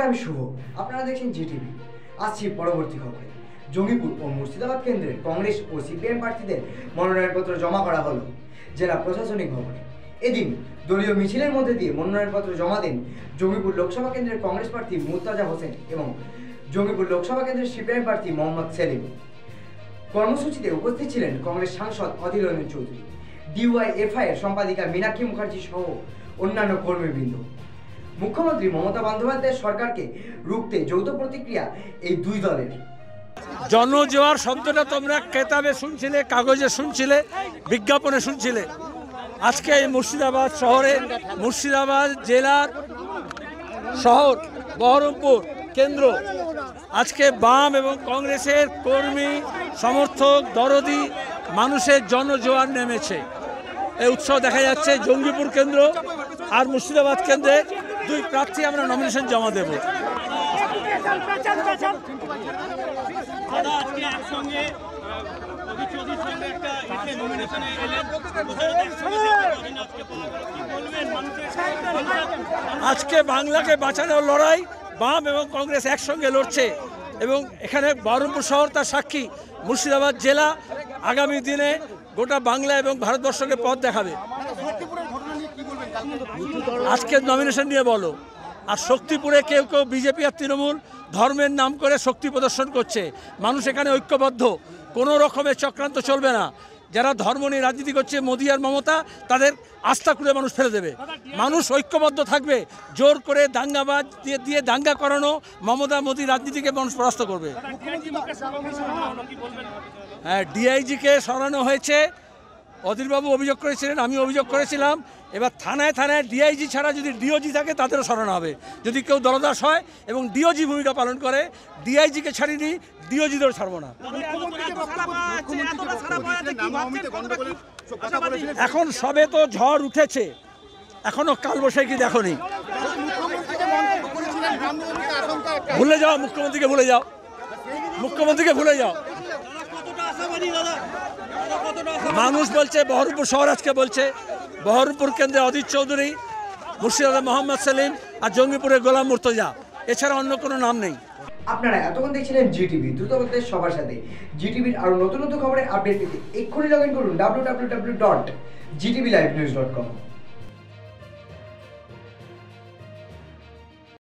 আমি শুভ, আপনারা দেখছেন জিটিভি। আসছি পরবর্তী খবরে। জঙ্গিপুর ও মুর্শিদাবাদ কেন্দ্রে কংগ্রেস ও সিপিএম প্রার্থীদের মনোনয়নপত্র জমা করা হলো জেলা প্রশাসনিক ভবনে। এদিন দলীয় মিছিলের মধ্যে দিয়ে মনোনয়নপত্র জমা দেন জঙ্গিপুর লোকসভা কেন্দ্রের কংগ্রেস প্রার্থী মুর্তাজা হোসেন এবং জঙ্গিপুর লোকসভা কেন্দ্রের সিপিএম প্রার্থী মোহাম্মদ সেলিম। কর্মসূচিতে উপস্থিত ছিলেন কংগ্রেস সাংসদ অধীর রঞ্জন চৌধুরী, ডিওয়াইএফআই এর সম্পাদিকা মীনাক্ষী মুখার্জি সহ অন্যান্য কর্মীবৃন্দ। মুখ্যমন্ত্রী মমতা বন্দ্যোপাধ্যায়ের সরকারকে রুখতে যৌথ প্রতিক্রিয়া এই দুই দলের। জনজোয়ার শব্দটা তোমরা কেতাবে শুনছিলে, কাগজে শুনছিলে, বিজ্ঞাপনে শুনছিলে। আজকে এই মুর্শিদাবাদ শহরে, মুর্শিদাবাদ জেলার শহর বহরমপুর কেন্দ্র, আজকে বাম এবং কংগ্রেসের কর্মী সমর্থক দরদি মানুষের জনজোয়ার নেমেছে। এই উৎসব দেখা যাচ্ছে জঙ্গিপুর কেন্দ্র আর মুর্শিদাবাদ কেন্দ্রে দুই প্রার্থী আমরা নমিনেশন জমা দেব। আজকে বাংলাকে বাঁচানোর লড়াই বাম এবং কংগ্রেস একসঙ্গে লড়ছে এবং এখানে বহরমপুর শহর তার সাক্ষী। মুর্শিদাবাদ জেলা আগামী দিনে গোটা বাংলা এবং ভারতবর্ষকে পথ দেখাবে। আজকের নমিনেশন নিয়ে বলো। আর শক্তিপুরে কেউ কেউ বিজেপি আর তৃণমূল ধর্মের নাম করে শক্তি প্রদর্শন করছে। মানুষ এখানে ঐক্যবদ্ধ, কোনো রকমের চক্রান্ত চলবে না। যারা ধর্ম নিয়ে রাজনীতি করছে মোদি আর মমতা, তাদের আস্থা করে মানুষ ফেলে দেবে। মানুষ ঐক্যবদ্ধ থাকবে। জোর করে দাঙ্গাবাজ দিয়ে দাঙ্গা করানো মমতা মোদি রাজনীতিকে মানুষ পরাস্ত করবে। হ্যাঁ, ডিআইজিকে সরানো হয়েছে। অধীরবাবু অভিযোগ করেছিলেন, আমি অভিযোগ করেছিলাম। এবার থানায় থানায় ডিআইজি ছাড়া যদি ডিওজি থাকে তাদেরও সরানো হবে। যদি কেউ দলদাস হয় এবং ডিওজি ভূমিকা পালন করে, ডিআইজিকে ছাড়িনি, ডিওজিদেরও ছাড়বো না। এখন সবে তো ঝড় উঠেছে, এখনো কালবৈশাখী দেখোনি। ভুলে যাও মুখ্যমন্ত্রীকে, ভুলে যাও মুখ্যমন্ত্রীকে, ভুলে যাও। মানুষ বলছে, বহরমপুর শহর আজকে বলছে বহরমপুর কেন্দ্রে অধীর চৌধুরী, মুর্শিদাবাদে মোহাম্মদ সেলিম আর জঙ্গিপুরে গোলাম মুর্তজা, এছাড়া অন্য কোনো নাম নেই। আপনারা এতক্ষণ দেখছিলেন জিটিভি, দ্রুত করতে সবার সাথে। জিটিভির আরো নতুন নতুন খবরের আপডেট পেতে এক্ষুনি লগ ইন করুন www.gtvlivenews.com।